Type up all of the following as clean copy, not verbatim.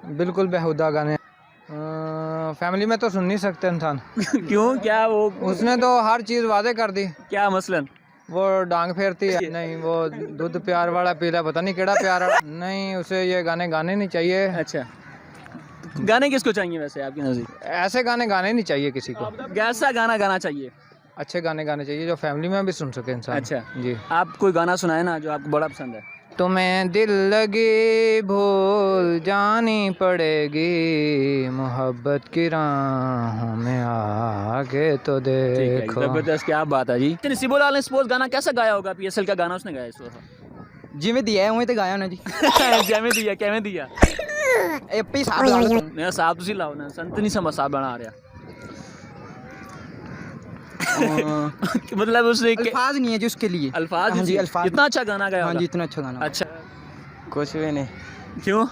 बिल्कुल बेहुदा गाने। फैमिली में तो सुन नहीं सकते इंसान। क्यों, क्या वो उसने तो हर चीज़ वादे कर दी। क्या मसलन? वो डांग फेरती है, नहीं वो दूध प्यार वाला पीला, पता नहीं केड़ा प्यार वाला, नहीं उसे ये गाने गाने नहीं चाहिए। अच्छा, गाने किसको चाहिए वैसे आपकी नज़र? ऐसे गाने गाने नहीं चाहिए किसी को। कैसा गाना गाना चाहिए? अच्छे गाने गाने चाहिए जो फैमिली में भी सुन सके इंसान। अच्छा जी। आप कोई गाना सुनाए ना जो आपको बड़ा पसंद है। तुम्हें दिल लगी भूल जानी पड़ेगी, मोहब्बत की राहों में आके तो देखो। जबरदस्त, क्या बात है जी। नसीबो लाल ने सपोज गाना कैसा गाया होगा? पीएसएल का गाना उसने गाया इस वक्त। जिमें दिया है वहीं तो गाया ना जी। जैमें दिया कैमें दिया एपी साहब मैं साहब तुसी लाओ ना, संत नहीं समझ साहब बना रहा। मतलब उसने अल्फाज नहीं है जी उसके लिए। अल्फाज हाँ जी, अल्फाज। इतना अच्छा गाना गाया हाँ होगा। जी, इतना अच्छा गाना। अच्छा, कुछ भी नहीं, क्यों?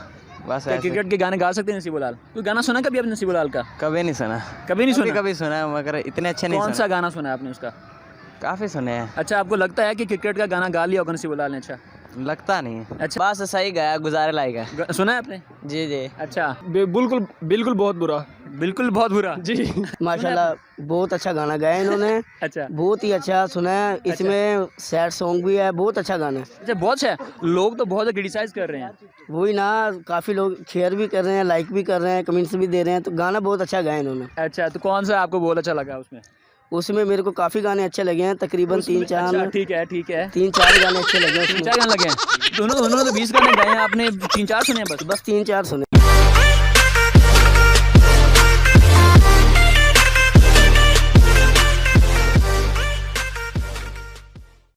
बस क्या ऐसे। क्रिकेट के गाने गा सकते हैं नसीबो लाल? कोई गाना सुना कभी आपने नसीबो लाल का? कभी नहीं सुना। कभी नहीं सुना? कभी सुना है मगर इतने अच्छे नहीं कौन सुना। सा गाना सुना है आपने उसका? काफी सुने हैं। अच्छा, आपको लगता है कि क्रिकेट का गाना गा लिया होगा नसीबो लाल ने? अच्छा लगता नहीं। अच्छा, बस सही गाया, गुजारे लायक है। सुना है आपने? जी जी। अच्छा, बिल्कुल बिल्कुल बहुत बुरा। बिल्कुल बहुत बुरा जी। माशाल्लाह बहुत अच्छा गाना गाया इन्होंने। अच्छा बहुत ही अच्छा सुना है। इसमें सैड सॉन्ग भी है, बहुत अच्छा गाना है। अच्छा, बहुत अच्छा है। लोग तो बहुत क्रिटिसाइज कर रहे हैं। वही ना, काफ़ी लोग शेयर भी कर रहे हैं, लाइक भी कर रहे हैं, कमेंट्स भी दे रहे हैं। तो गाना बहुत अच्छा गाया इन्होंने। अच्छा, तो कौन सा आपको बहुत अच्छा लगा उसमें? उसमें मेरे को काफ़ी गाने अच्छे लगे हैं, तकरीबन अच्छा, ठीक है 3-4 गाने अच्छे लगे हैं उसमें। 3-4 गाने लगे हैं। उन्होंने तो 20 गाने गाए हैं, आपने 3-4 सुने हैं बस? बस 3-4 सुने।